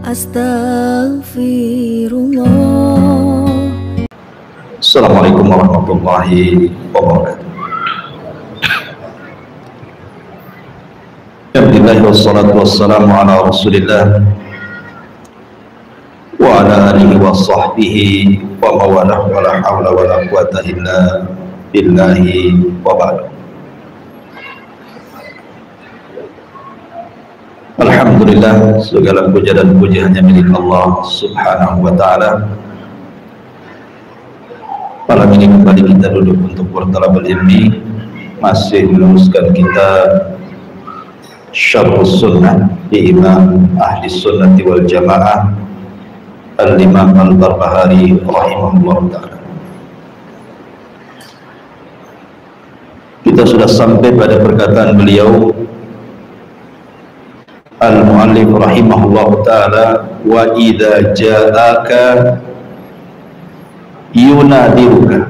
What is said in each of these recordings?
Astaghfirullah. Assalamualaikum warahmatullahi wabarakatuh. Alhamdulillah wassalatu wassalamu ala Rasulillah wa ala alihi wa sahbihi wa mawalah wa la hawla wa la quwata illa billahi wa ba'du. Alhamdulillah, segala puja dan puji hanya milik Allah subhanahu wa ta'ala. Malam ini kembali kita duduk untuk bertalabul ilmi, masih meneruskan kitab Syarhus Sunnah di Imam Ahli Sunnati wal Jamaah Al-Imam Al-Barbahari rahimahullah ta'ala. Kita sudah sampai pada perkataan beliau Al-Mu'allif rahimahullah ta'ala, wa idza ja'aka yunadiruka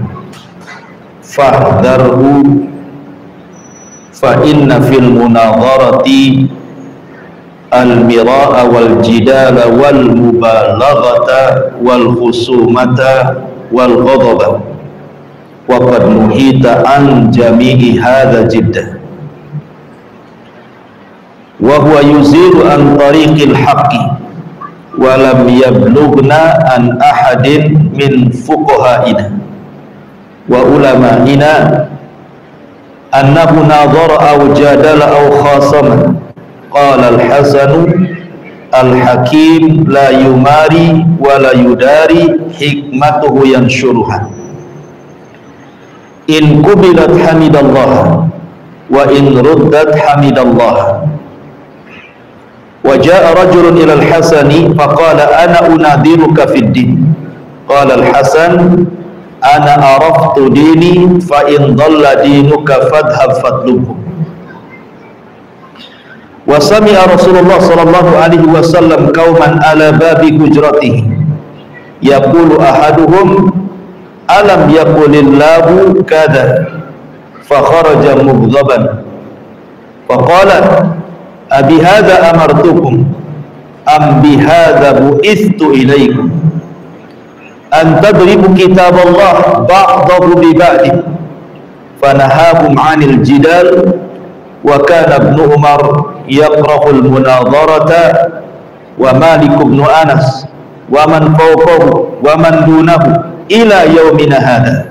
fahdharhu fa inna fil munadharati al-mira'a wal jidala wal mubalaghata wal khusumata wal ghadaba wa qad nuhita an jami'i hadha jiddah wa huwa yuzilu an tariqil haqqi wa lam yablughna an ahadin min fuqaha'ina wa ulama'ina annahu nadhara aw jadala aw khasama. Qala al-Hasan al-Hakim la yumari wa la yudari hikmatuhu yanshuruha in qubilat hamidallah wa in ruddat hamidallah. Wa jaa rajulun ila al-Hasani faqala ana unadiruka fid din. Qala al-Hasan ana araftu dini fa in dhalla dinuka fadhhab fatlubhu. Wa sami'a Rasulullah sallallahu alaihi wasallam qauman ala babi hujratihi yaqulu ahaduhum alam yaqulillahu kadha fa kharaja mughdaban fa qala abi hadha amartukum am bi hadha bu'ithtu ilaykum an tadribu kitab Allah ba'dahu bi ba'di fanahahum 'anil jidal wa kana ibn Umar yaqra'u al-munadharata wa Malik ibn Anas wa man fawqahu wa man dunahu ila yaumina hadha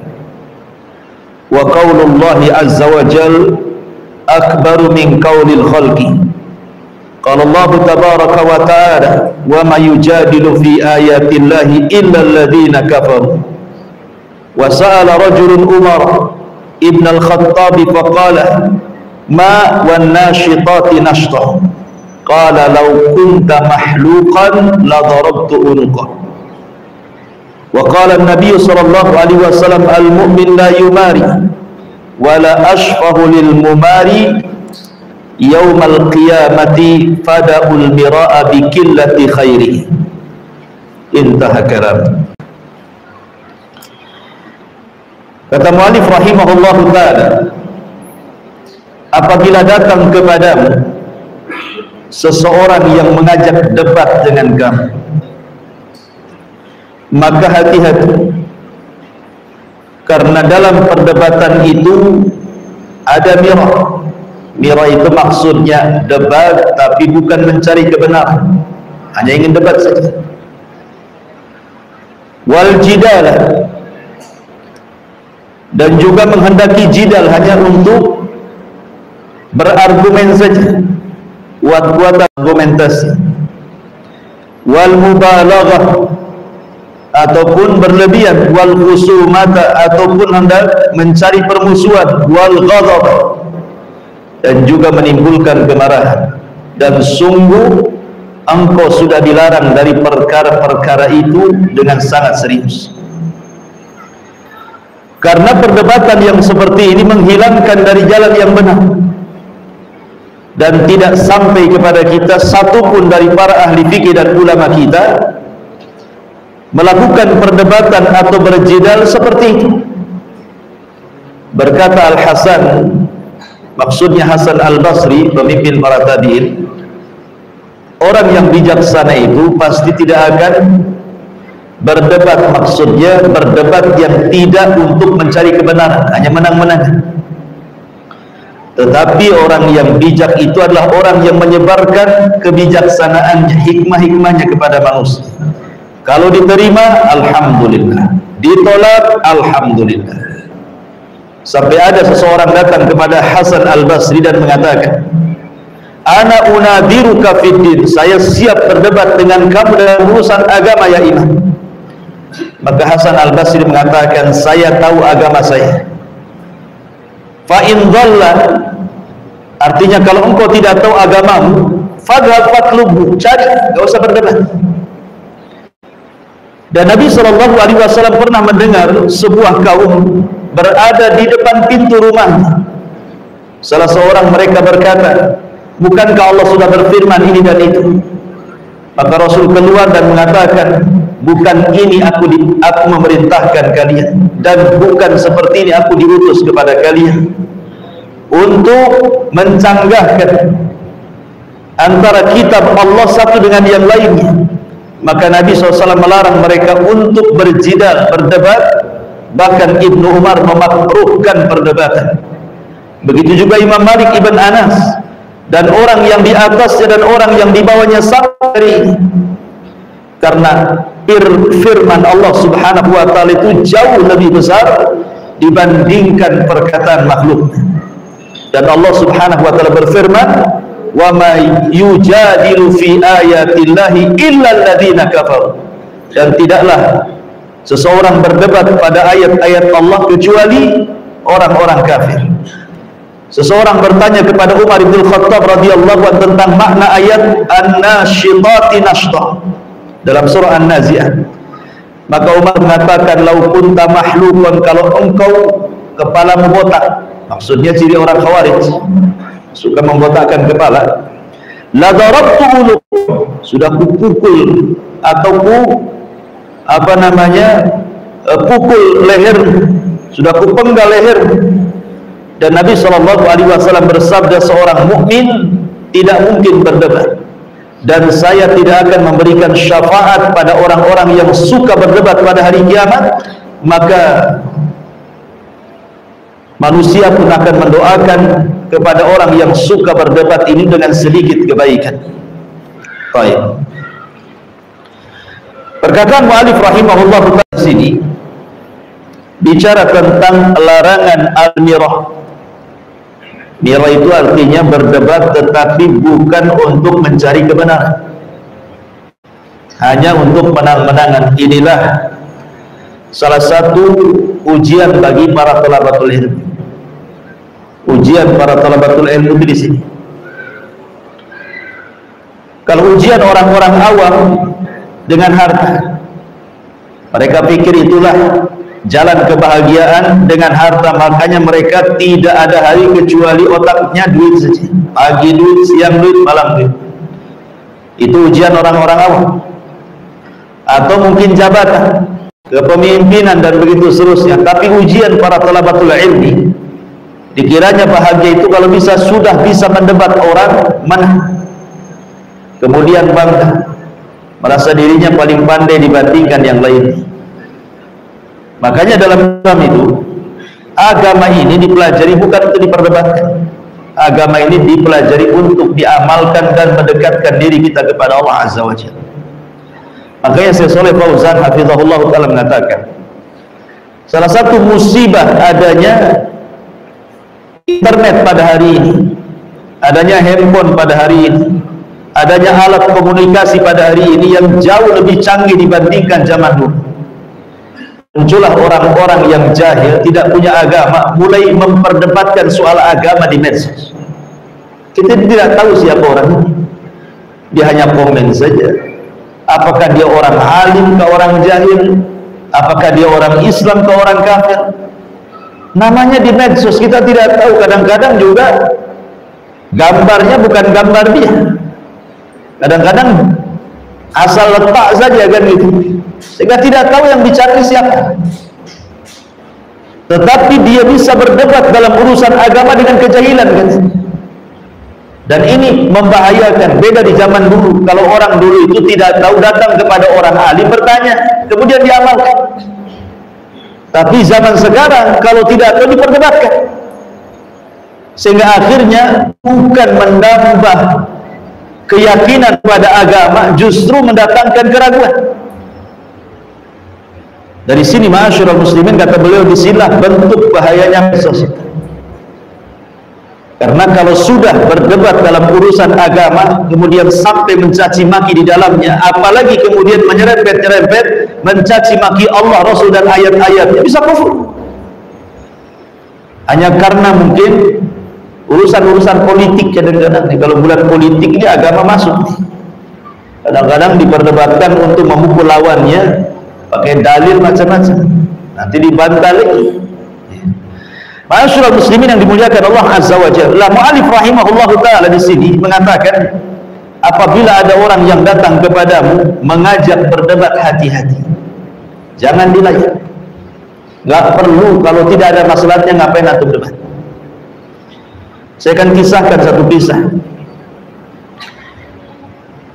wa qaulullahi azza wa jalla akbaru min qaulil khalqi. Qala Allah tabaraka wa ta'ala wa ma yujadilu fi ayatillahi illa alladhina kafaru. Wa sa'ala rajulun Umar ibn al-Khattab faqala ma wan nashitati nashta. Qala law kunta mahluqan la darabtu unqa. Wa qala an-nabiy sallallahu alaihi wasallam al-mu'min la yumari wa la ashfahu lil mumari yaumal qiyamati fada'ul mira'a bi qillati khairihi. Intaha kalam. Kata mu'allif rahimahullahu ta'ala, apabila datang kepadamu seseorang yang mengajak debat dengan kamu, maka hati-hati, karena dalam perdebatan itu ada mira'. Mira itu maksudnya debat, tapi bukan mencari kebenaran, hanya ingin debat saja. Wal jidal, dan juga menghendaki jidal hanya untuk berargumen saja, buat argumentasi. Wal mubalaghah, ataupun berlebihan. Wal khusumata, ataupun hendak mencari permusuhan. Wal ghadab, dan juga menimbulkan kemarahan. Dan sungguh engkau sudah dilarang dari perkara-perkara itu dengan sangat serius. Karena perdebatan yang seperti ini menghilangkan dari jalan yang benar, dan tidak sampai kepada kita satupun dari para ahli fikih dan ulama kita melakukan perdebatan atau berjidal seperti itu. Berkata Al-Hasan, maksudnya Hasan Al-Basri, pemimpin para tabi'in, orang yang bijaksana itu pasti tidak akan berdebat, maksudnya berdebat yang tidak untuk mencari kebenaran, hanya menang-menang. Tetapi orang yang bijak itu adalah orang yang menyebarkan kebijaksanaannya, hikmah-hikmahnya kepada manusia. Kalau diterima, alhamdulillah. Ditolak, alhamdulillah. Sampai ada seseorang datang kepada Hasan Al-Basri dan mengatakan, ana unadiruka fiddin, saya siap berdebat dengan kamu dalam urusan agama ya imam. Maka Hasan Al-Basri mengatakan, saya tahu agama saya. Fa in dhalla, artinya kalau engkau tidak tahu agamamu, fadhhab fatlubhu, cari, enggak usah berdebat. Dan Nabi SAW pernah mendengar sebuah kaum berada di depan pintu rumahnya. Salah seorang mereka berkata, bukankah Allah sudah berfirman ini dan itu? Maka Rasul keluar dan mengatakan, bukan ini aku memerintahkan kalian, dan bukan seperti ini aku diutus kepada kalian untuk mencanggahkan antara kitab Allah satu dengan yang lainnya. Maka Nabi SAW melarang mereka untuk berjidal, berdebat. Bahkan Ibnu Umar memakruhkan perdebatan. Begitu juga Imam Malik Ibn Anas, dan orang yang di atasnya dan orang yang di bawahnya sendiri. Karena firman Allah Subhanahu wa taala itu jauh lebih besar dibandingkan perkataan makhluk. Dan Allah Subhanahu wa taala berfirman, wa ma yujadilu fi ayatillahi illa alladziina kafaru, dan tidaklah seseorang berdebat pada ayat-ayat Allah kecuali orang-orang kafir. Seseorang bertanya kepada Umar bin Khattab radhiyallahu anhu tentang makna ayat an-nasyitati nashta dalam surah An-Nazi'at. Maka Umar mengatakan, lau kunta mahlukan, kalau engkau kepalamu botak, maksudnya ciri orang Khawarij, suka membotakkan kepala, la darabtu uluk, sudah kupukul atau pukul leher, sudah kupenggal leher. Dan Nabi SAW bersabda, seorang mukmin tidak mungkin berdebat, dan saya tidak akan memberikan syafaat pada orang-orang yang suka berdebat pada hari kiamat. Maka manusia pun akan mendoakan kepada orang yang suka berdebat ini dengan sedikit kebaikan. Baik. Perkataan mu'alif rahimahullah di sini bicara tentang larangan al-mirah. Mirah itu artinya berdebat tetapi bukan untuk mencari kebenaran, hanya untuk menang-menangan. Inilah salah satu ujian bagi para thalabatul ilmu. Ujian para thalabatul ilmu di sini. Kalau ujian orang-orang awam dengan harta, mereka pikir itulah jalan kebahagiaan dengan harta, makanya mereka tidak ada hari kecuali otaknya duit saja. Pagi duit, siang duit, malam duit. Itu ujian orang-orang awam. Atau mungkin jabatan, kepemimpinan dan begitu seterusnya. Tapi ujian para thalabatul ilmi, dikiranya bahagia itu kalau sudah bisa mendebat orang, menang. Kemudian bangga, merasa dirinya paling pandai dibandingkan yang lain. Makanya dalam Islam itu, agama ini dipelajari bukan untuk diperdebatkan. Agama ini dipelajari untuk diamalkan dan mendekatkan diri kita kepada Allah Azza wa Jalla. Makanya Syekh Shalih Fauzan hafizahullah ta'ala mengatakan, salah satu musibah adanya internet pada hari ini, adanya handphone pada hari ini, adanya alat komunikasi pada hari ini yang jauh lebih canggih dibandingkan zaman dulu. Muncullah orang-orang yang jahil, tidak punya agama, mulai memperdebatkan soal agama di medsos. Kita tidak tahu siapa orang ini, dia hanya komen saja. Apakah dia orang alim ke orang jahil, apakah dia orang Islam ke orang kafir, namanya di medsos kita tidak tahu. Kadang-kadang juga gambarnya bukan gambar dia, kadang-kadang asal letak saja kan gitu, sehingga tidak tahu yang dicari siapa. Tetapi dia bisa berdebat dalam urusan agama dengan kejahilan kan. Dan ini membahayakan. Beda di zaman dulu. Kalau orang dulu itu tidak tahu, datang kepada orang alim bertanya, kemudian diamalkan. Tapi zaman sekarang kalau tidak tahu diperdebatkan, sehingga akhirnya bukan menambah keyakinan pada agama, justru mendatangkan keraguan. Dari sini ma'asyiral muslimin, kata beliau, disinilah bentuk bahayanya medsos. Karena kalau sudah berdebat dalam urusan agama, kemudian sampai mencaci maki di dalamnya, apalagi kemudian menyerempet-nyerempet mencaci maki Allah, Rasul dan ayat-ayatnya, bisa kufur. Hanya karena mungkin urusan-urusan politik, kadang-kadang kalau bulan politik ini agama masuk. Kadang-kadang diperdebatkan untuk memukul lawannya pakai dalil macam-macam, nanti dibantah lagi. Ma'asyiral muslimin yang dimuliakan Allah Azza wa Jalla, mu'alif rahimahullahu ta'ala di sini mengatakan, apabila ada orang yang datang kepadamu mengajak berdebat, hati-hati, jangan dilayan. Gak perlu, kalau tidak ada masalahnya ngapain antum debat. Saya akan kisahkan satu kisah.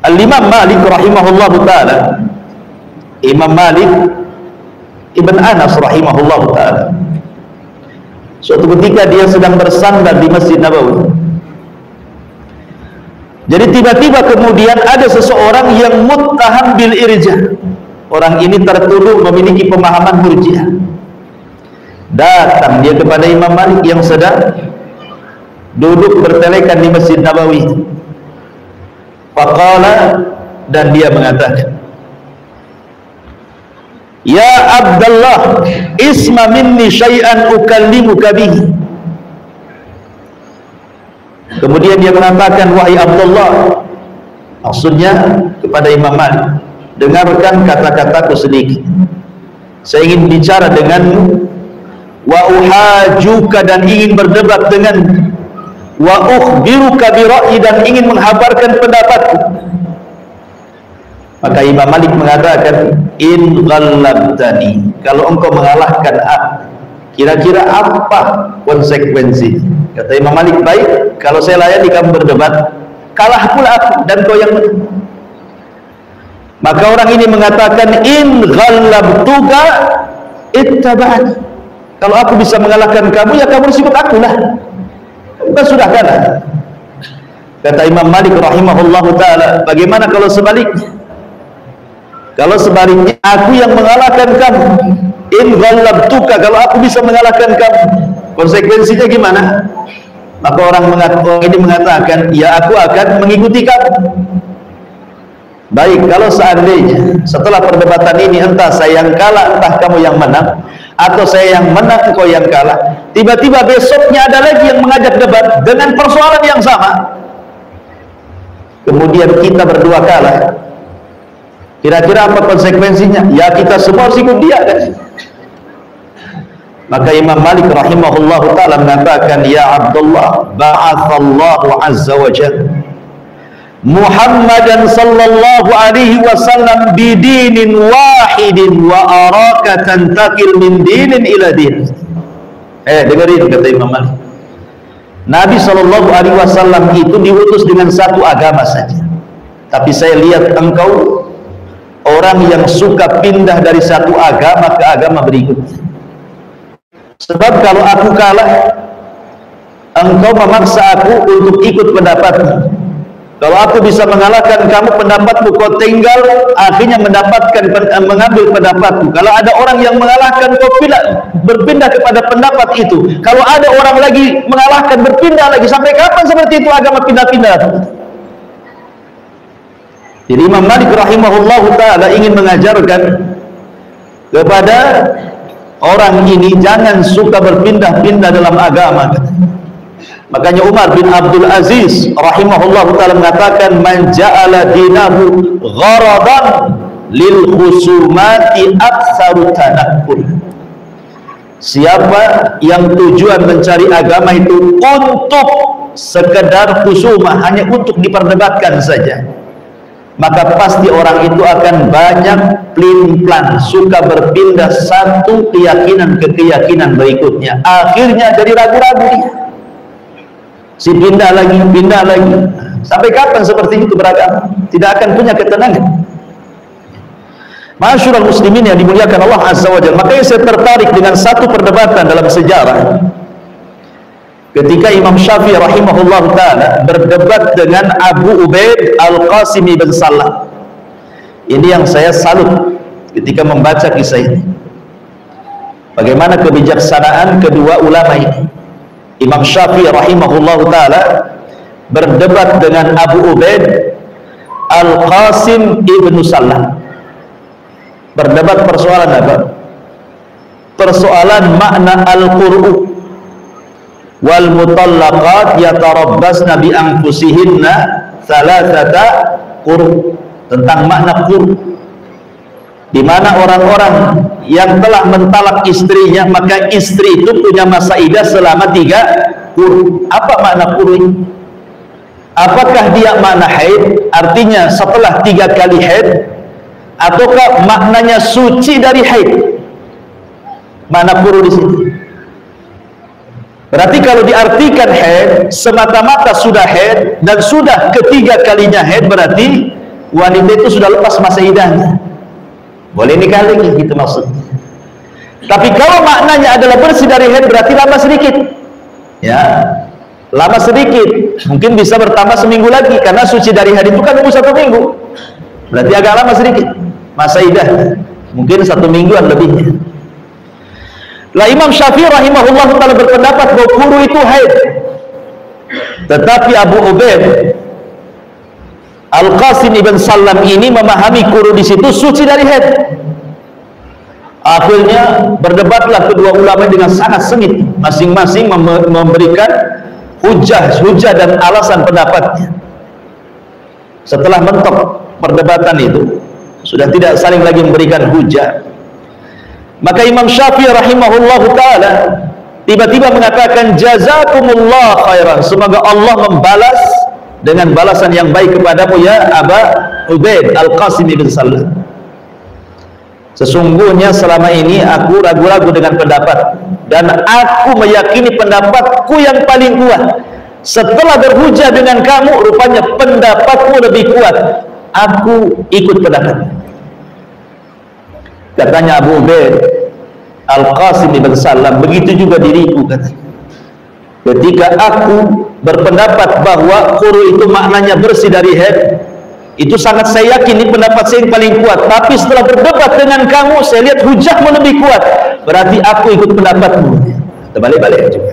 Al-Imam Malik rahimahullahu ta'ala, Imam Malik Ibn Anas rahimahullahu ta'ala, suatu ketika dia sedang bersandar di Masjid Nabawi. Jadi tiba-tiba kemudian ada seseorang yang muttaham bil irja. Orang ini tertuduh memiliki pemahaman murji'ah. Datang dia kepada Imam Malik yang sedang duduk bertelekan di Masjid Nabawi. Faqala, dan dia mengatakan, ya Abdullah, isma minni syai'an ukallimuka bihi. Kemudian dia mengatakan, wahai Abdullah, maksudnya kepada Imam Malik, dengarkan kata-kataku sedikit, saya ingin bicara denganmu, wa uhajuka, dan ingin berdebat denganmu, wa ukhbiruka bi ra'yi, dan ingin menghabarkan pendapatku. Maka Imam Malik mengatakan, in ghallabtani, kalau engkau mengalahkan aku, kira-kira apa konsekuensi? Kata Imam Malik, baik, kalau saya layani kamu berdebat, kalah pula aku dan kau yang menang. Maka orang ini mengatakan, in ghallabtuka ittaba'ani, kalau aku bisa mengalahkan kamu, ya kamu harus ikut aku lah, bukan sudah kalah. Kata Imam Malik rahimahullahu ta'ala, bagaimana kalau sebaliknya? Kalau sebaliknya, aku yang mengalahkan kamu, in ghallabtuka, kalau aku bisa mengalahkan kamu, konsekuensinya gimana? Maka orang ini mengatakan, ya aku akan mengikuti kamu. Baik, kalau seandainya setelah perdebatan ini entah saya yang kalah, entah kamu yang menang, atau saya yang menang, engkau yang kalah, tiba-tiba besoknya ada lagi yang mengajak debat dengan persoalan yang sama, kemudian kita berdua kalah, kira-kira apa konsekuensinya? Ya kita semua harus ikut dia kan? Maka Imam Malik rahimahullahu ta'ala mengatakan, ya Abdullah, ba'athallahu azza wa jalla Muhammadan sallallahu alaihi wasallam bidinin wahidin wa araka tantakil min dinin ila din. Dengerin kata Imam Malik, Nabi sallallahu alaihi wasallam itu diutus dengan satu agama saja, tapi saya lihat engkau orang yang suka pindah dari satu agama ke agama berikutnya. Sebab kalau aku kalah, engkau memaksa aku untuk ikut pendapatmu. Kalau aku bisa mengalahkan kamu, pendapatmu kau tinggal, akhirnya mengambil pendapatku. Kalau ada orang yang mengalahkan, kau berpindah kepada pendapat itu. Kalau ada orang lagi mengalahkan, berpindah lagi. Sampai kapan seperti itu agama pindah-pindah? Jadi Imam Malik rahimahullahu ta'ala ingin mengajarkan kepada orang ini, jangan suka berpindah-pindah dalam agama. Makanya Umar bin Abdul Aziz rahimahullahu ta'ala mengatakan, man ja'ala dinahu gharadan lil khusumati aktsaru tanakkul. Siapa yang tujuan mencari agama itu untuk sekedar khusumah, hanya untuk diperdebatkan saja, maka pasti orang itu akan banyak pelin-pelan, suka berpindah satu keyakinan ke keyakinan berikutnya, akhirnya jadi ragu-ragu dia. si pindah lagi. Sampai kapan seperti itu beragama? Tidak akan punya ketenangan. Ma'asyiral muslimin yang dimuliakan Allah Azza wa Jalla. Makanya saya tertarik dengan satu perdebatan dalam sejarah ketika Imam Syafi'i rahimahullah ta'ala berdebat dengan Abu Ubaid Al-Qasim ibn Sallam. Ini yang saya salut ketika membaca kisah ini. Bagaimana kebijaksanaan kedua ulama ini. Imam Syafi'i rahimahullah ta'ala berdebat dengan Abu Ubaid Al-Qasim ibn Sallam. Berdebat persoalan apa? Persoalan makna al-qur'u wal mutallaqat yatarabbasna bi anfusihinna thalathata quru, tentang makna quru, di mana orang-orang yang telah mentalak istrinya maka istri itu punya masa iddah selama 3 quru. Apa makna quru ini? Apakah dia makna haid, artinya setelah 3 kali haid, ataukah maknanya suci dari haid? Makna quru di sini. Berarti kalau diartikan haid semata-mata sudah haid dan sudah ketiga kalinya haid, berarti wanita itu sudah lepas masa iddahnya, boleh nikah lagi, gitu maksudnya. Tapi kalau maknanya adalah bersih dari haid, berarti lama sedikit, ya, lama sedikit, mungkin bisa bertambah seminggu lagi, karena suci dari haid itu kan nunggu 1 minggu, berarti agak lama sedikit masa iddah, mungkin 1 mingguan lebihnya. Lah Imam Syafi'i rahimahullah ta'ala berpendapat bahwa quru itu haid, tetapi Abu Ubaid Al-Qasim ibn Sallam ini memahami quru di situ suci dari haid. Akhirnya berdebatlah kedua ulama dengan sangat sengit, masing-masing memberikan hujah dan alasan pendapatnya. Setelah mentok perdebatan itu, sudah tidak saling lagi memberikan hujah, maka Imam Syafi'i rahimahullah ta'ala tiba-tiba mengatakan, jazakumullah khairan, semoga Allah membalas dengan balasan yang baik kepadamu ya Aba Ubaid Al-Qasim ibn Sallam. Sesungguhnya selama ini aku ragu-ragu dengan pendapat, dan aku meyakini pendapatku yang paling kuat. Setelah berhujah dengan kamu, rupanya pendapatmu lebih kuat, aku ikut pendapat. Katanya Abu Ubaid Al-Qasim ibn Sallam, begitu juga diriku, katanya. Ketika aku berpendapat bahwa quru itu maknanya bersih dari haid, itu sangat saya yakin ini pendapat saya yang paling kuat. Tapi setelah berdebat dengan kamu, saya lihat hujahmu lebih kuat, berarti aku ikut pendapatmu. Terbalik-balik juga.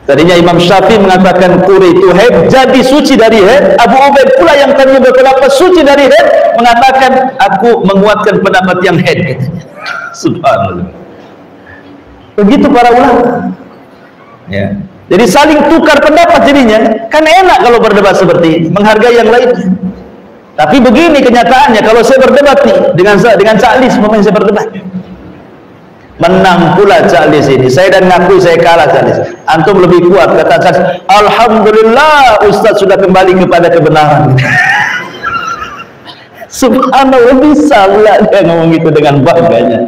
Tadinya Imam Syafi'i mengatakan quru itu haid, jadi suci dari haid. Abu Ubaid pula yang tadinya berpendapat suci dari haid, mengatakan aku menguatkan pendapat yang haid. Subhanallah. Begitu para ulama. Ya. Jadi saling tukar pendapat jadinya. Kan enak kalau berdebat seperti ini, menghargai yang lainnya. Tapi begini kenyataannya, kalau saya berdebat nih dengan Caklis, memang saya berdebat, menang pula Caklis ini. Saya dan ngakui saya kalah Caklis. Antum lebih kuat, kata Caklis. Alhamdulillah Ustaz sudah kembali kepada kebenaran. Subhanallah, bisa pula dia ngomong gitu dengan bangganya.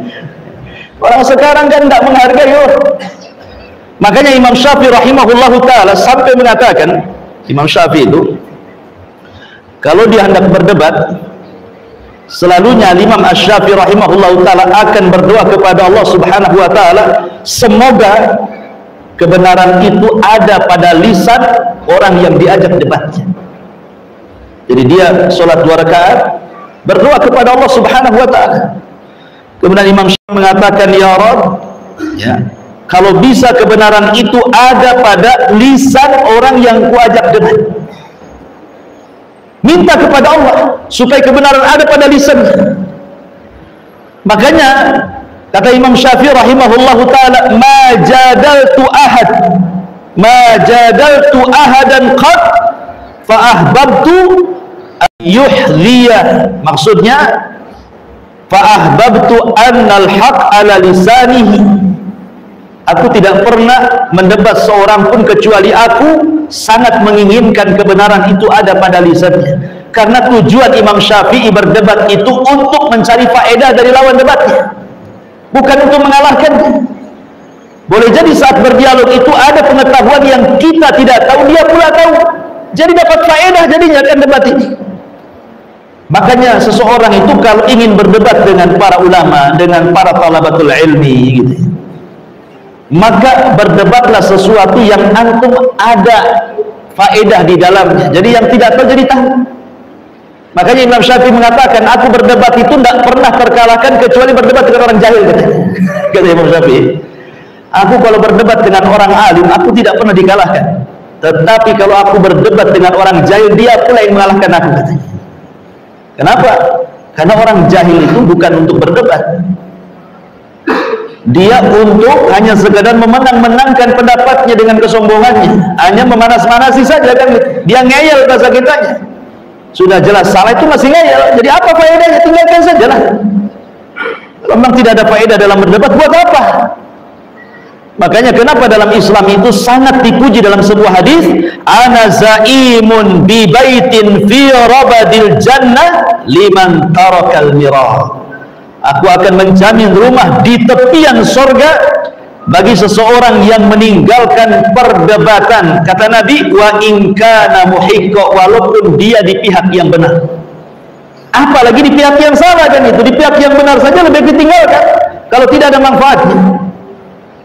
Orang sekarang kan tidak menghargai. Makanya Imam Syafi'i rahimahullah ta'ala sampai mengatakan, Imam Syafi'i itu kalau dia hendak berdebat, selalunya Imam Asy-Syafi'i rahimahullah ta'ala akan berdoa kepada Allah subhanahu wa ta'ala, semoga kebenaran itu ada pada lisan orang yang diajak debatnya. Jadi dia sholat 2 rakaat berdoa kepada Allah subhanahu wa ta'ala. Kemudian Imam Syafi'i mengatakan, ya Rabb, ya, kalau bisa kebenaran itu ada pada lisan orang yang kuajak debat. Minta kepada Allah supaya kebenaran ada pada lisan. Makanya kata Imam Syafi'i rahimahullahu ta'ala, ma jadaltu ahadan qad fa ahbabtu an yuhdhiya. Maksudnya fa ahbabtu annal haq ala lisanihi. Aku tidak pernah mendebat seorang pun kecuali aku sangat menginginkan kebenaran itu ada pada lisannya. Karena tujuan Imam Syafi'i berdebat itu untuk mencari faedah dari lawan debatnya, bukan untuk mengalahkannya. Boleh jadi saat berdialog itu ada pengetahuan yang kita tidak tahu, dia pula tahu. Jadi dapat faedah jadinya kan debat ini. Makanya seseorang itu kalau ingin berdebat dengan para ulama, dengan para talabatul ilmi gitu, maka berdebatlah sesuatu yang antum ada faedah di dalamnya. Jadi yang tidak tahu jadi tahu. Makanya Imam Syafi'i mengatakan, aku berdebat itu tidak pernah terkalahkan kecuali berdebat dengan orang jahil, kata Imam Syafi'i. Aku kalau berdebat dengan orang alim, aku tidak pernah dikalahkan. Tetapi kalau aku berdebat dengan orang jahil, dia pula yang mengalahkan aku, katanya. Kenapa? Karena orang jahil itu bukan untuk berdebat. Dia untuk hanya sekedar memenang-menangkan pendapatnya dengan kesombongannya, hanya memanas-manasi saja kan. Dia ngeyel bahasa kitanya. Sudah jelas salah itu masih ngeyel. Jadi apa faedahnya? Tinggalkan saja lah. Kalau memang tidak ada faedah dalam berdebat, buat apa? Makanya kenapa dalam Islam itu sangat dipuji dalam sebuah hadis, ana zaimun bi baitin fi rabadil jannah liman tarakal mirah. Aku akan menjamin rumah di tepian surga bagi seseorang yang meninggalkan perdebatan. Kata Nabi, wa in kana muhiqqa, walaupun dia di pihak yang benar. Apalagi di pihak yang salah kan itu, di pihak yang benar saja lebih ditinggalkan kalau tidak ada manfaatnya.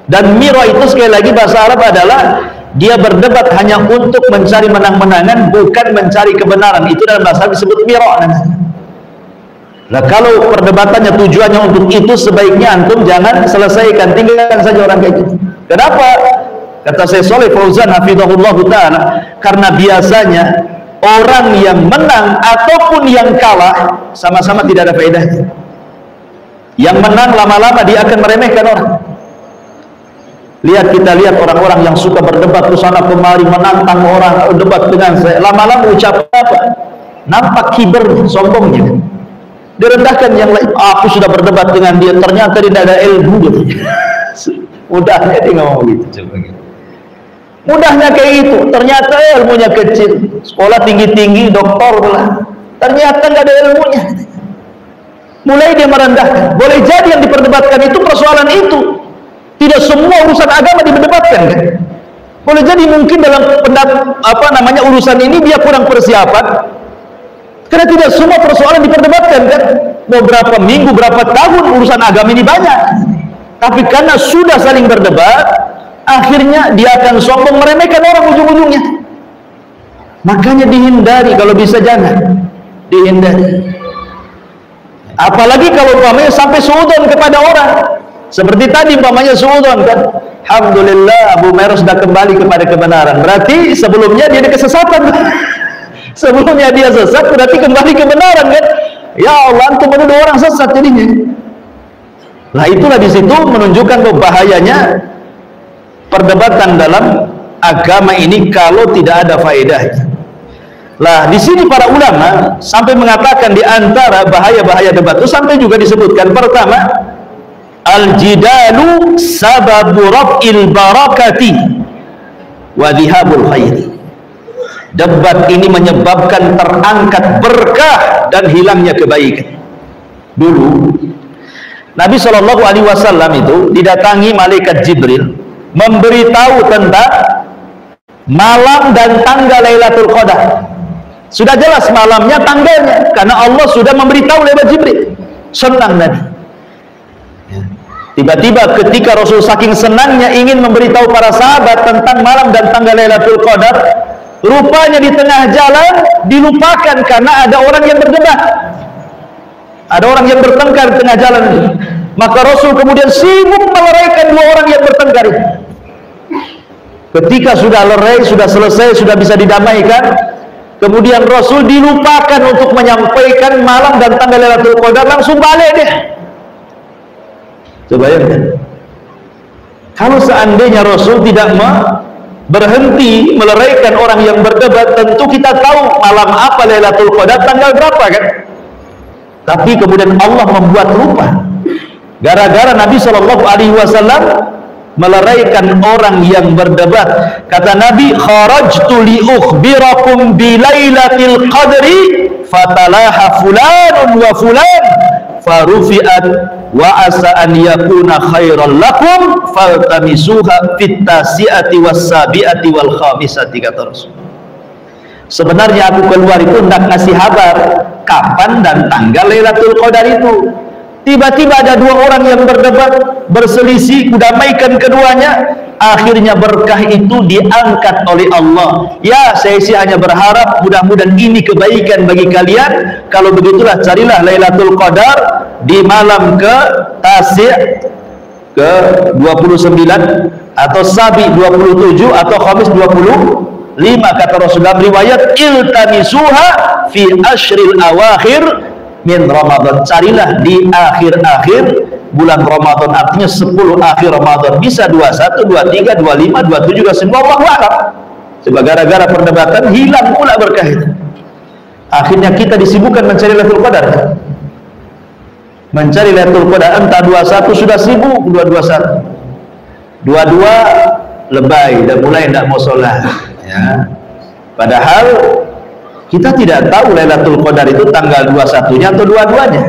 Dan mira itu sekali lagi bahasa Arab adalah dia berdebat hanya untuk mencari menang-menangan, bukan mencari kebenaran. Itu dalam bahasa Arab disebut mira. Nah, kalau perdebatannya tujuannya untuk itu, sebaiknya antum jangan selesaikan, tinggalkan saja orang kayak gitu. Kenapa? Kata Syekh Shalih Fauzan hafizahullah taala, karena biasanya orang yang menang ataupun yang kalah sama-sama tidak ada faedahnya. Yang menang lama-lama dia akan meremehkan orang. Kita lihat orang-orang yang suka berdebat ke sana kemari, menantang orang, debat dengan saya, lama-lama ucap apa? Nampak kibernya, sombongnya. Direndahkan yang lain. Aku sudah berdebat dengan dia, ternyata dia tidak ada ilmu gitu. Mudahnya dia ngomong gitu. Mudahnya kayak itu, ternyata ilmunya kecil, sekolah tinggi-tinggi, doktor lah, ternyata nggak ada ilmunya. Mulai dia merendahkan. Boleh jadi yang diperdebatkan itu persoalan itu. Tidak semua urusan agama diperdebatkan kan? Boleh jadi mungkin dalam urusan ini dia kurang persiapan. Karena tidak semua persoalan diperdebatkan kan? Beberapa minggu, berapa tahun urusan agama ini banyak. Tapi karena sudah saling berdebat, akhirnya dia akan sombong, meremehkan orang ujung-ujungnya. Makanya dihindari, kalau bisa jangan. Dihindari. Apalagi kalau umpamanya sampai suudzon kepada orang. Seperti tadi umpamanya suudzon kan. Alhamdulillah Abu Meros sudah kembali kepada kebenaran. Berarti sebelumnya dia ada kesesatan. Sebelumnya dia sesat, berarti kembali kebenaran kan. Ya Allah, antum menuduh orang sesat jadinya. Nah, itulah di situ menunjukkan bahayanya perdebatan dalam agama ini kalau tidak ada faedahnya. Lah, di sini para ulama sampai mengatakan di antara bahaya-bahaya debat itu sampai juga disebutkan, pertama, al-jidalu sababu raf'il barakati wa dhihabul khairi. Debat ini menyebabkan terangkat berkah dan hilangnya kebaikan. Dulu Nabi SAW itu didatangi malaikat Jibril memberitahu tentang malam dan tanggal Lailatul Qadar. Sudah jelas malamnya, tanggalnya, karena Allah sudah memberitahu lewat Jibril. Senang Nabi. Tiba-tiba ketika Rasul saking senangnya ingin memberitahu para sahabat tentang malam dan tanggal Lailatul Qadar, rupanya di tengah jalan dilupakan karena ada orang yang berdebat. Ada orang yang bertengkar di tengah jalan. Maka Rasul kemudian sibuk meleraikan dua orang yang bertengkar. Ketika sudah lerai, sudah selesai, sudah bisa didamaikan, kemudian Rasul dilupakan untuk menyampaikan malam dan tanggal Lailatul Qadar, langsung balik dia. Coba bayangkan. Kalau seandainya Rasul tidak berhenti meleraikan orang yang berdebat, tentu kita tahu malam apa Lailatul Qadar, tanggal berapa kan? Tapi kemudian Allah membuat lupa. Gara-gara Nabi SAW meleraikan orang yang berdebat. Kata Nabi, kharajtu li ukhbirakum bi lailatil qadri fatalaha fulanun wa fulan farufi'at wa asa an yakuna khairan lakum faltamisuha fit tasi'ati was sabi'ati wal khamisati, kata Rasul. Sebenarnya aku keluar itu hendak ngasih kabar kapan dan tanggal Lailatul Qadar itu. Tiba-tiba ada dua orang yang berdebat, berselisih, kudamaikan keduanya. Akhirnya berkah itu diangkat oleh Allah. Ya, saya sih hanya berharap mudah-mudahan ini kebaikan bagi kalian. Kalau begitulah carilah Lailatul Qadar di malam ke Tasi' ke 29 atau Sabi 27 atau Khamis 25, kata Rasulullah riwayat, iltamisuha fi ashril awakhir min Ramadan. Carilah di akhir-akhir bulan Ramadan, artinya 10 akhir Ramadan, bisa 21, 23, 25, 27, 29, Allahu a'lam. Sebab gara-gara perdebatan hilang pula berkah itu. Akhirnya kita disibukkan mencari Lailatul Qadar. Mencari Lailatul Qadar, entah 21 sudah sibuk, 21, 22 lebay dan mulai tidak mau sholat, ya. Padahal kita tidak tahu Lailatul Qadar itu tanggal 21-nya atau 22-nya.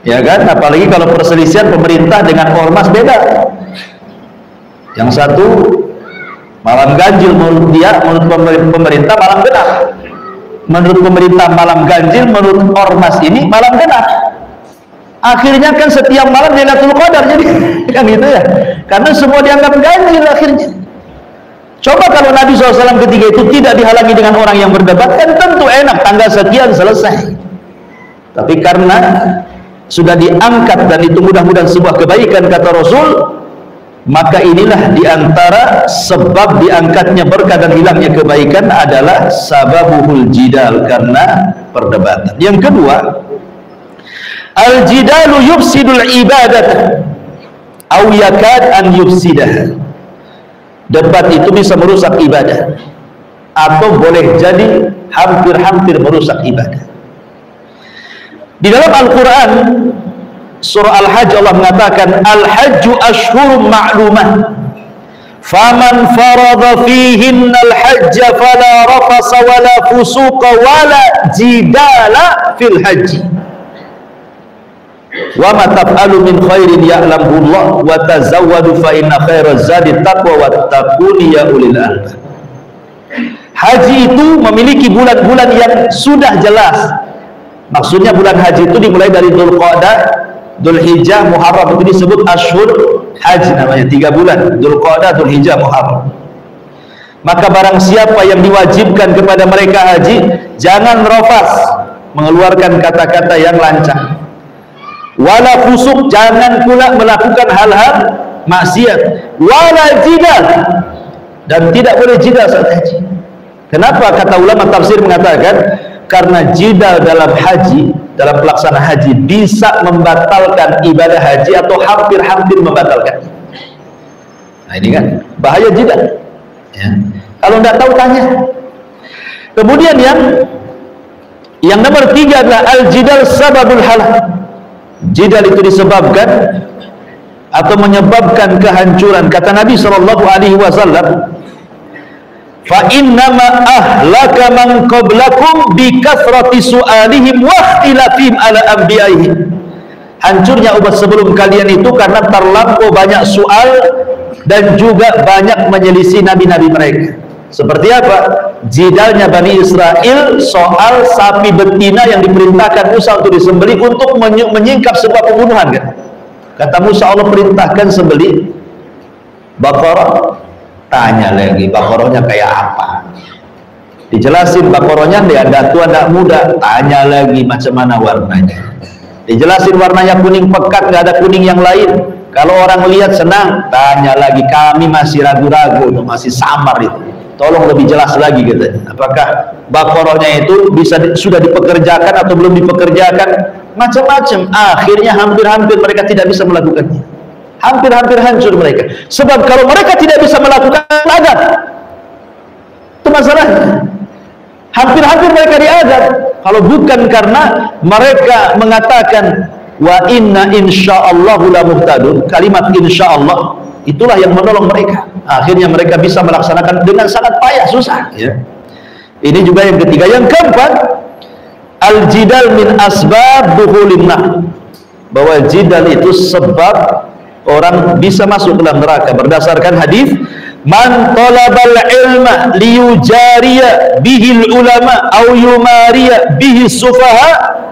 Ya kan? Apalagi kalau perselisihan pemerintah dengan ormas beda. Yang satu malam ganjil menurut dia, menurut pemerintah malam genap. Menurut pemerintah malam ganjil, menurut ormas ini malam genap. Akhirnya kan setiap malam Lailatul Qadar, jadi kan gitu ya. Karena semua dianggap ganjil akhirnya. Coba kalau Nabi SAW ketika itu tidak dihalangi dengan orang yang berdebat, kan tentu enak, tanggal sekian selesai. Tapi karena sudah diangkat dan itu mudah-mudahan sebuah kebaikan, kata Rasul, maka inilah diantara sebab diangkatnya berkah dan hilangnya kebaikan adalah sababuhul jidal, karena perdebatan. Yang kedua, al-jidalu yufsidul ibadat aw yakad an yufsidah. Debat itu bisa merusak ibadah atau boleh jadi hampir-hampir merusak ibadah. Di dalam Al-Quran surah Al-Hajj Allah mengatakan, Al-Hajju ashhurum ma'lumah faman farada fihinna al-hajja fala rafasa wala fusuqa wala jidala fil hajji wa ma taf'alu min khairin ya'lamhu Allah wa tazawwadu fa inna khairaz zadi taqwa wattaquni ya ulil albab. Haji itu memiliki bulan-bulan yang sudah jelas. Maksudnya bulan haji itu dimulai dari Dzulqa'dah, Dzulhijjah, Muharram, itu disebut Ashhur Haji, namanya 3 bulan, Dzulqa'dah, Dzulhijjah, Muharram. Maka barang siapa yang diwajibkan kepada mereka haji, jangan rafas, mengeluarkan kata-kata yang lancang. Wala fusuk, jangan pula melakukan hal-hal maksiat. Wala jidal, dan tidak boleh jidal saat haji. Kenapa? Kata ulama tafsir mengatakan, karena jidal dalam haji, dalam pelaksanaan haji bisa membatalkan ibadah haji atau hampir-hampir membatalkan. Nah ini kan bahaya jidal, ya. Kalau tidak tahu tanya. Kemudian yang nomor 3 adalah al-jidal sababul halak. Jidal itu disebabkan atau menyebabkan kehancuran. Kata Nabi SAW, fa innama ahlaka man qablakum bi kathrati su'alihim wa ikhtilafihim ala anbiya'ihim. Hancurnya umat sebelum kalian itu karena terlampau banyak soal dan juga banyak menyelisih nabi-nabi mereka. Seperti apa? Jidalnya Bani Israel soal sapi betina yang diperintahkan Musa untuk disembelih untuk menyingkap sebuah pembunuhan, kan? Kata Musa, Allah perintahkan sembelih Baqarah. Tanya lagi, Baqarahnya kayak apa? Dijelasin Baqarahnya ada tua, ada muda. Tanya lagi macam mana warnanya. Dijelasin warnanya kuning pekat, nggak ada kuning yang lain. Kalau orang lihat senang. Tanya lagi, kami masih ragu-ragu, masih samar itu. Tolong lebih jelas lagi, katanya. Apakah Baqarahnya itu sudah dipekerjakan atau belum dipekerjakan? Macam-macam. Akhirnya hampir-hampir mereka tidak bisa melakukannya. Hampir-hampir hancur mereka. Sebab kalau mereka tidak bisa melakukan adab, itu masalahnya. Hampir-hampir mereka diadab. Kalau bukan karena mereka mengatakan wa inna insyaallahu la muhtadun, kalimat insyaallah itulah yang menolong mereka. Akhirnya mereka bisa melaksanakan dengan sangat payah, susah, ya. Ini juga yang ketiga. Yang keempat, al-jidal min asbab dukhulin nar, bahwa jidal itu sebab orang bisa masuk ke dalam neraka berdasarkan hadis man talabal ilma liyujariya bihil ulama au yumariya bihi sufaha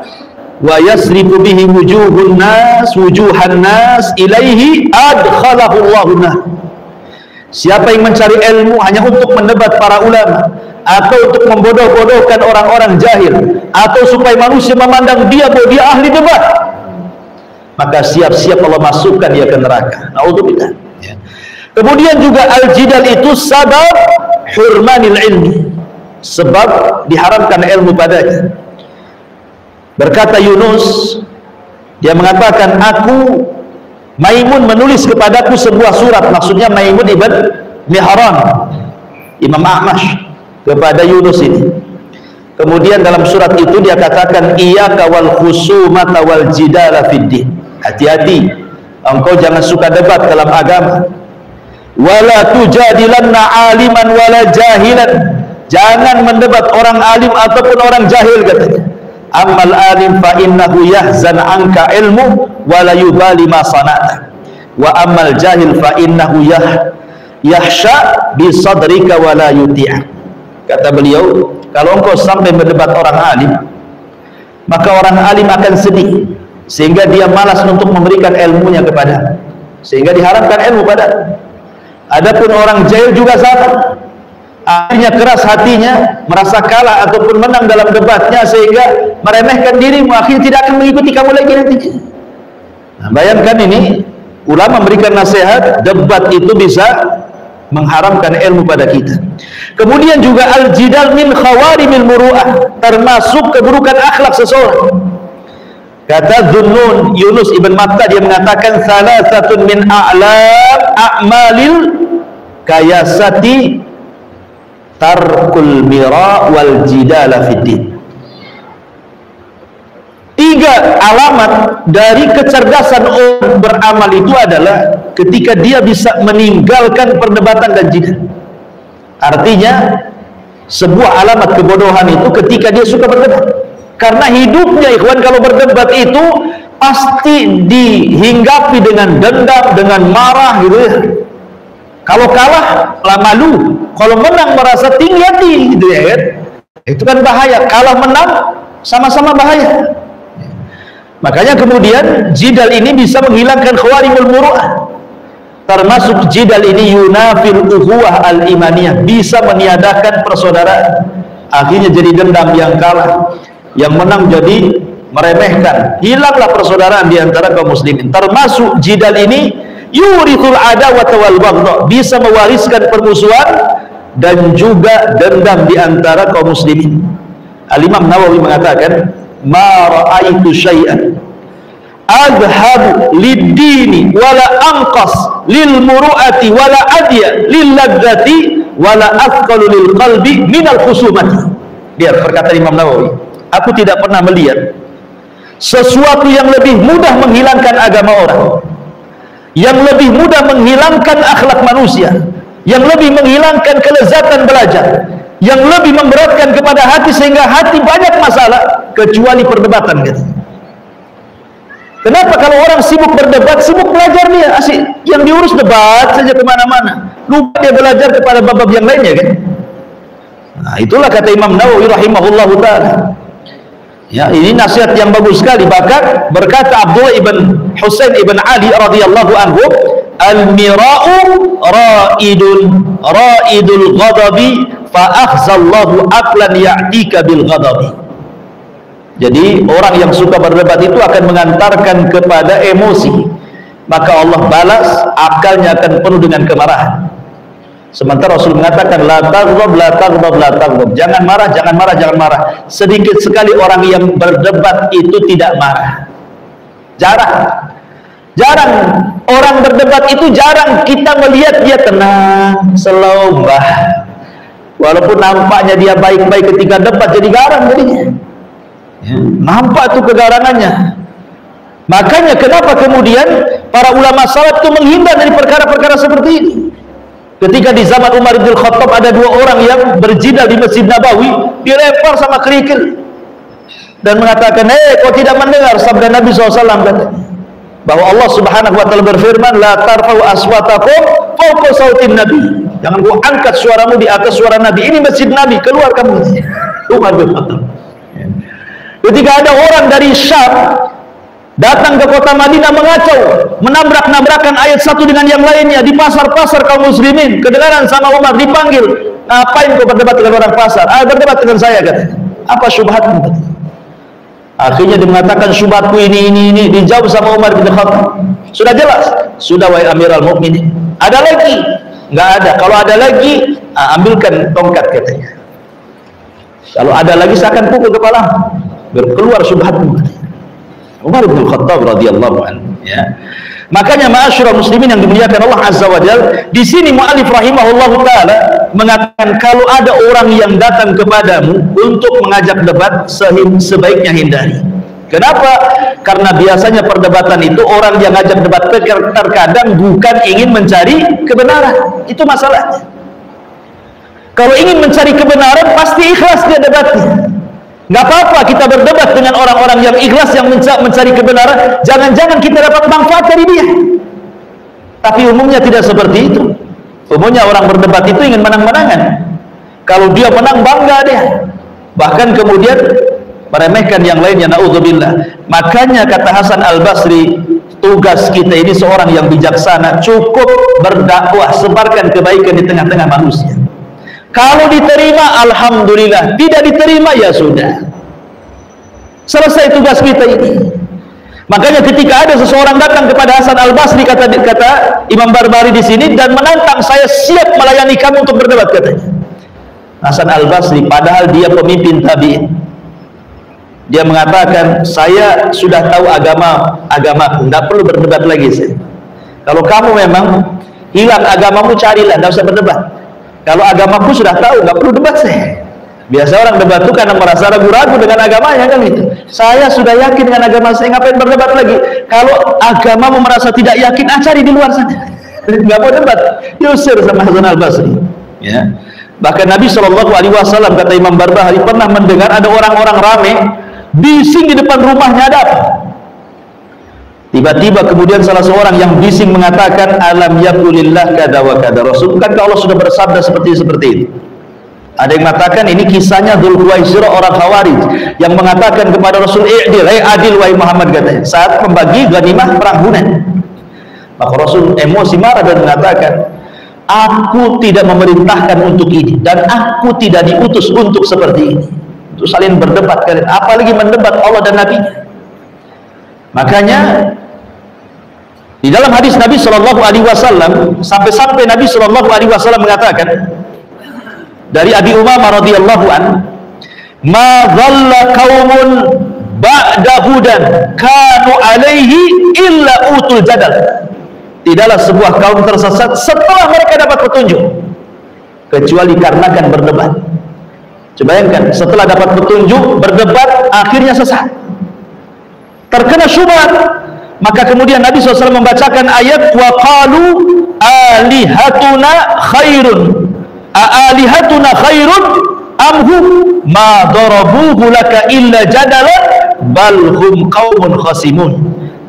wa yasrifu bihi wujuhan nas ilaihi adkhalahu Allahu nar. Siapa yang mencari ilmu hanya untuk mendebat para ulama atau untuk membodoh-bodohkan orang-orang jahil atau supaya manusia memandang dia bahwa dia ahli debat, maka siap-siap Allah masukkan dia ke neraka. Naudzubillah. Kemudian juga al-jidal itu sabab hurmanil ilmi, sebab diharamkan ilmu padanya. Berkata Yunus, dia mengatakan, aku Maimun menulis kepadaku sebuah surat, maksudnya Maimun ibn Mihran, Imam A'mash, kepada Yunus ini. Kemudian dalam surat itu dia katakan, iyyaka wal khusumata wal jidala fid din. Hati-hati, engkau jangan suka debat dalam agama. Wala tujadilanna aliman wala jahilan, jangan mendebat orang alim ataupun orang jahil, katanya. Ammal alim fa innahu yahzan anka ilmu wala yubali ma sana'ta, wa ammal jahil fa innahu yahsha bi sadrika wala yuti'a. Kata beliau, kalau engkau sampai mendebat orang alim, maka orang alim akan sedih sehingga dia malas untuk memberikan ilmunya kepada, sehingga diharamkan ilmu pada. Adapun orang jahil juga sama, akhirnya keras hatinya, merasa kalah ataupun menang dalam debatnya sehingga meremehkan dirimu, akhirnya tidak akan mengikuti kamu lagi nantinya. Nah, bayangkan ini, ulama memberikan nasihat, debat itu bisa mengharamkan ilmu pada kita. Kemudian juga al-jidal min khawarimil muru'ah, termasuk keburukan akhlak seseorang. Kata Dhunnun Yunus ibn Matta, dia mengatakan salasatun min a'lam a'malil kayasati tarkul mira wal jidala fiddin. 3 alamat dari kecerdasan orang beramal itu adalah ketika dia bisa meninggalkan perdebatan dan jidal. Artinya sebuah alamat kebodohan itu ketika dia suka berdebat. Karena hidupnya ikhwan kalau berdebat itu pasti dihinggapi dengan dendam, dengan marah gitu ya. Kalau kalah lah malu, kalau menang merasa tinggi hati gitu ya kan. Itu kan bahaya. Kalah menang sama-sama bahaya. Makanya kemudian jidal ini bisa menghilangkan khawarimul muru'ah. Termasuk jidal ini yunafil ukhuwah al-imaniyah, bisa meniadakan persaudaraan. Akhirnya jadi dendam yang kalah, yang menang jadi meremehkan, hilanglah persaudaraan di antara kaum muslimin. Termasuk jidal ini yurithul adawata wal baghdha, bisa mewariskan permusuhan dan juga dendam di antara kaum muslimin. Al-Imam Nawawi mengatakan, ma ra'aitu syai'an adhabu lid-dini wala anqas lil muru'ati wala adya lil ladzati wala athqalu lil qalbi minal khusumati. Lihat perkataan Imam Nawawi, aku tidak pernah melihat sesuatu yang lebih mudah menghilangkan agama orang, yang lebih mudah menghilangkan akhlak manusia, yang lebih menghilangkan kelezatan belajar, yang lebih memberatkan kepada hati sehingga hati banyak masalah, kecuali perdebatan gitu. Kenapa? Kalau orang sibuk berdebat, sibuk belajar dia, asik, yang diurus debat saja kemana-mana, lupa dia belajar kepada bab-bab yang lainnya kan. Nah, itulah kata Imam Nawawi rahimahullahu ta'ala. Ya, ini nasihat yang bagus sekali. Bahkan berkata Abdullah ibn Husain ibn Ali radhiyallahu anhu, al-mira'u ra'idul ghadabi fa akhzallahu aqlan ya'tika bil ghadabi. Jadi orang yang suka berdebat itu akan mengantarkan kepada emosi, maka Allah balas akalnya akan penuh dengan kemarahan. Sementara Rasul mengatakan la taghdab la taghdab la taghdab, jangan marah, jangan marah, jangan marah. Sedikit sekali orang yang berdebat itu tidak marah. Jarang orang berdebat itu, jarang kita melihat dia tenang, slow, walaupun nampaknya dia baik-baik ketika debat, jadi garang jadinya. Nampak tuh kegarangannya. Makanya kenapa kemudian para ulama salaf itu menghindar dari perkara-perkara seperti ini. Ketika di zaman Umar bin Khattab ada 2 orang yang berjidal di Masjid Nabawi, dilempar sama kerikil. dan mengatakan, kau tidak mendengar sabda Nabi SAW katanya, bahwa Allah Subhanahu wa taala berfirman, la tarfa'u aswatakum fawqa sautin nabi. Jangan kau angkat suaramu di atas suara Nabi. Ini masjid Nabi, keluar kamu. Umar bin Khattab. Ketika ada orang dari Syam datang ke kota Madinah mengacau, menabrak-nabrakan ayat satu dengan yang lainnya di pasar-pasar kaum muslimin, kedengaran sama Umar, dipanggil, ngapain kau berdebat dengan orang pasar? Berdebat dengan saya katanya. Apa syubhatmu? Akhirnya dia mengatakan syubhatku ini, dijawab sama Umar bin Khattab. Sudah jelas, sudah wahai Amirul Mukminin. Ada lagi? Enggak ada. Kalau ada lagi, ambilkan tongkat katanya. Kalau ada lagi saya akan pukul kepala. Berkeluar syubhatmu. Umar bin Khattab radhiyallahu anhu, ya. Makanya ma'asyiral muslimin yang dimuliakan Allah Azza wa Jalla, di sini mu'allif rahimahullahu taala mengatakan kalau ada orang yang datang kepadamu untuk mengajak debat, sebaiknya hindari. Kenapa? Karena biasanya perdebatan itu orang yang ngajak debat terkadang bukan ingin mencari kebenaran. Itu masalahnya. Kalau ingin mencari kebenaran pasti ikhlas dia debatnya. Nggak apa-apa kita berdebat dengan orang-orang yang ikhlas, yang mencari kebenaran. Jangan-jangan kita dapat manfaat dari dia. Tapi umumnya tidak seperti itu. Umumnya orang berdebat itu ingin menang-menangan. Kalau dia menang, bangga dia. Bahkan kemudian meremehkan yang lainnya, na'udzubillah. Makanya kata Hasan Al-Basri, tugas kita ini seorang yang bijaksana, cukup berdakwah, sebarkan kebaikan di tengah-tengah manusia. Kalau diterima, alhamdulillah. Tidak diterima, ya sudah. Selesai tugas kita ini. Makanya ketika ada seseorang datang kepada Hasan Al-Basri, kata Imam Barbari di sini, dan menantang, saya siap melayani kamu untuk berdebat, katanya. Hasan Al-Basri, padahal dia pemimpin tabi'in. Dia mengatakan, saya sudah tahu agamaku, tidak perlu berdebat lagi saya. Kalau kamu memang hilang agamamu, carilah, tidak usah berdebat. Kalau agamaku sudah tahu, nggak perlu debat saya. Biasa orang debat itu karena merasa ragu-ragu dengan agamanya, kan gitu. Saya sudah yakin dengan agama saya, ngapain berdebat lagi? Kalau agamamu merasa tidak yakin, cari di luar sana. Nggak mau debat, diusir sama Hasan Al-Basri. Ya. Bahkan Nabi SAW, kata Imam Barbahari, pernah mendengar ada orang-orang rame bising di depan rumahnya. Ada apa? Tiba-tiba kemudian salah seorang yang bising mengatakan, alam yakulillah kada wa kada rasul. Bukankah Allah sudah bersabda seperti itu? Ada yang mengatakan ini kisahnya Dzulkhuwaisirah, orang Khawarij yang mengatakan kepada Rasul, adil wahai Muhammad, katanya, saat membagi ghanimah perang Hunain. Maka Rasul emosi, marah dan mengatakan, aku tidak memerintahkan untuk ini dan aku tidak diutus untuk seperti ini. Untuk saling berdebat kalian, apalagi mendebat Allah dan Nabi. Makanya di dalam hadis Nabi Shallallahu Alaihi Wasallam, sampai Nabi Shallallahu Alaihi Wasallam mengatakan dari Abi Umamah radhiyallahu an, ma dhalla qaumun ba'da hudan kanu alaihi illa utul jadal. Tidaklah sebuah kaum tersesat setelah mereka dapat petunjuk, kecuali dikarenakan berdebat. Coba bayangkan, setelah dapat petunjuk berdebat, akhirnya sesat, terkena syubhat. Maka kemudian Nabi SAW membacakan ayat, wa qalu alihatuna khairun amhum ma darabuhu laka illa jadalan bal hum qaumun khasimun.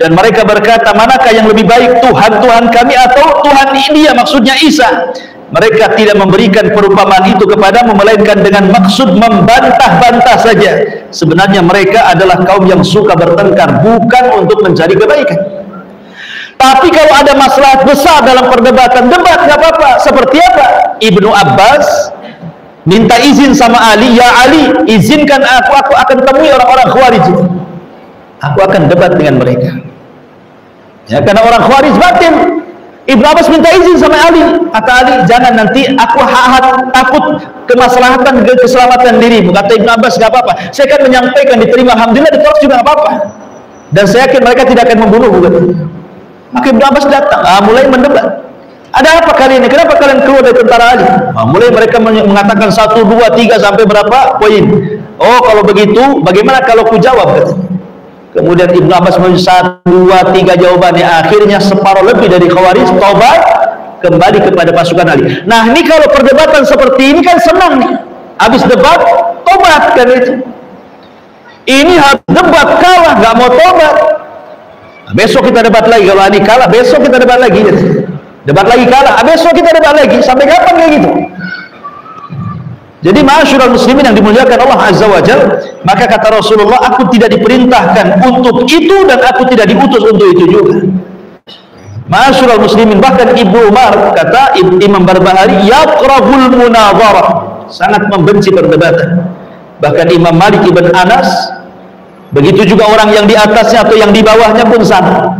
Dan mereka berkata, manakah yang lebih baik, Tuhan kami atau Tuhan India, maksudnya Isa? Mereka tidak memberikan perumpamaan itu kepadamu melainkan dengan maksud membantah-bantah saja. Sebenarnya mereka adalah kaum yang suka bertengkar, bukan untuk mencari kebaikan. Tapi kalau ada masalah besar dalam perdebatan, debat nggak apa-apa. Seperti apa? Ibnu Abbas minta izin sama Ali, ya Ali, izinkan aku akan temui orang-orang Khawarij. Aku akan debat dengan mereka. Ya, karena orang Khawarij batin. Ibnu Abbas minta izin sama Ali, kata Ali, jangan, nanti aku takut kemaslahatan, keselamatan dirimu. Kata Ibnu Abbas, gak apa-apa, saya akan menyampaikan, diterima, alhamdulillah, ditolak juga gak apa-apa, dan saya yakin mereka tidak akan membunuh. Maka Ibnu Abbas datang, mulai mendebat. Ada apa kali ini? Kenapa kalian keluar dari tentara Ali? Mulai mereka mengatakan 1, 2, 3 sampai berapa poin. Oh, kalau begitu bagaimana kalau ku jawab? Kemudian Ibnu Abbas menuju 1, 2, 3 jawabannya. Akhirnya separuh lebih dari Khawarij tobat, kembali kepada pasukan Ali. Nah, ini kalau perdebatan seperti ini kan senang nih. Habis debat, tobat kan itu. Ini harus debat, kalah, nggak mau tobat. Nah, besok kita debat lagi, kalau ini kalah, besok kita debat lagi. Debat lagi kalah, besok kita debat lagi. Sampai kapan kayak gitu? Jadi ma'asyiral muslimin yang dimuliakan Allah Azza wa Jalla, maka kata Rasulullah, aku tidak diperintahkan untuk itu dan aku tidak diutus untuk itu juga. Ma'asyiral muslimin, bahkan Ibnu Umar, kata Imam Barbahari, yakrahul munadharah, sangat membenci perdebatan. Bahkan Imam Malik ibn Anas, begitu juga orang yang di atasnya atau yang di bawahnya pun sama.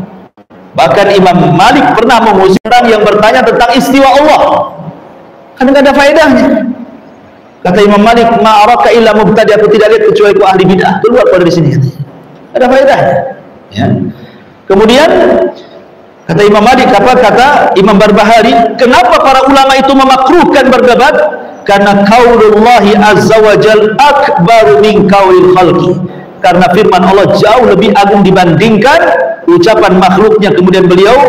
Bahkan Imam Malik pernah mengusir orang yang bertanya tentang istiwa Allah, kan tidak ada faedahnya. Kata Imam Malik, ma'araka illa mubtadi, aku tidak lihat kecuali ku ahli bid'ah, keluar dari sini. Ada faedahnya. Ya. Kemudian kata Imam Malik, kata Imam Barbahari, kenapa para ulama itu memakruhkan berdebat? Karena qaulullahi azza wa jal akbaru min qaulil khalqi, karena firman Allah jauh lebih agung dibandingkan ucapan makhluknya. Kemudian beliau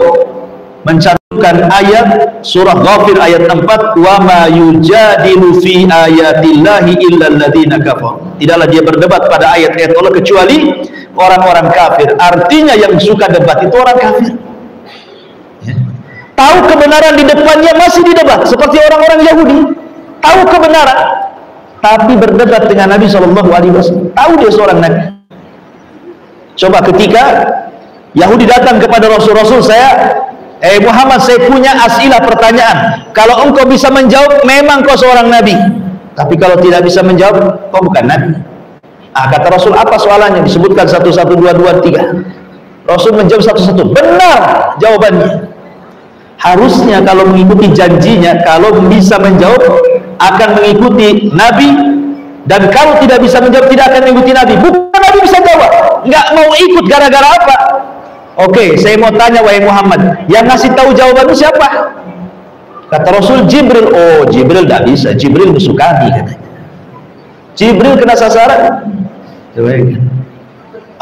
mencantumkan ayat surah Ghafir ayat 4, wa ma yujadilu fi ayatillahi illa alladziina kafaru, tidaklah dia berdebat pada ayat-ayat Allah kecuali orang-orang kafir. Artinya yang suka debat itu orang kafir, ya. Tahu kebenaran di depannya masih didebat, seperti orang-orang Yahudi tahu kebenaran tapi berdebat dengan Nabi SAW. Tahu dia seorang Nabi. Coba ketika Yahudi datang kepada Rasul, Muhammad, saya punya asilah pertanyaan, kalau engkau bisa menjawab memang kau seorang Nabi, tapi kalau tidak bisa menjawab kau bukan Nabi. Kata Rasul, apa soalannya? Disebutkan 1, 1, 2, 2, 3. Rasul menjawab satu-satu, benar jawabannya. Harusnya kalau mengikuti janjinya, kalau bisa menjawab akan mengikuti Nabi, dan kalau tidak bisa menjawab tidak akan mengikuti Nabi. Bukan Nabi bisa jawab, nggak mau ikut gara-gara apa? Oke, saya mau tanya, wahai Muhammad, yang ngasih tahu jawabanmu siapa? Kata Rasul, Jibril. Oh, Jibril tidak bisa, Jibril musuh kami, katanya. Jibril kena sasaran.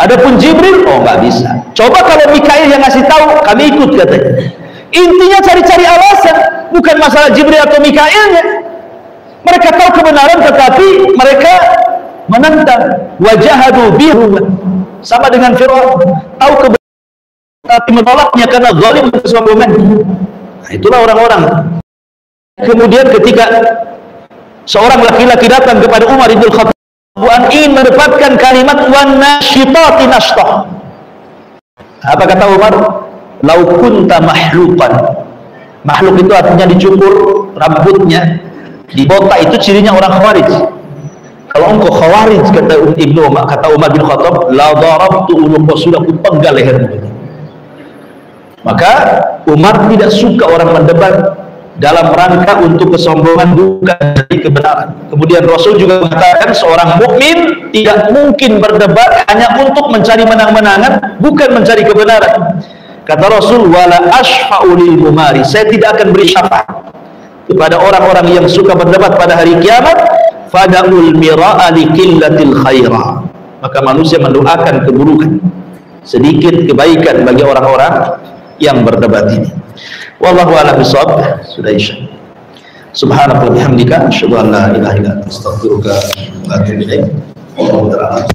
Adapun Jibril, oh nggak bisa. Coba kalau Mikail yang ngasih tahu, kami ikut, katanya. Intinya cari-cari alasan, bukan masalah Jibril atau Mikailnya. Mereka tahu kebenaran tetapi mereka menentang. Wajahadu bihi, sama dengan Fir'aun, tahu kebenaran tapi menolaknya karena zalim dan kesombongan. Nah, itulah orang-orang. Kemudian ketika seorang laki-laki datang kepada Umar ibn Khattab, ingin mendapatkan kalimat wan nasyitati nashtah. Apa kata Umar? Lau kunta mahlukan. Makhluk itu artinya dicukur rambutnya, dibotak, itu cirinya orang Khawarij. Kalau engkau Khawarij, kata Ibnu Umar, kata Umar bin Khattab, la darabtu unuqa, sudah ku penggal lehermu. Maka Umar tidak suka orang mendebat dalam rangka untuk kesombongan, bukan dari kebenaran. Kemudian Rasul juga mengatakan seorang mukmin tidak mungkin berdebat hanya untuk mencari menang-menangan, bukan mencari kebenaran. Kata Rasul, wala ashfa'u lil mumari, saya tidak akan beri syafaat kepada orang-orang yang suka berdebat pada hari kiamat. Fada'ul mira'a li qillatil khaira, maka manusia mendoakan keburukan, sedikit kebaikan bagi orang-orang yang berdebat ini. Wallahu a'lam bishawab. Sudah isya. Subhanaka wa bihamdika asyhadu an la ilaha illa anta astaghfiruka wa atubu ilaik. Wallahu ta'ala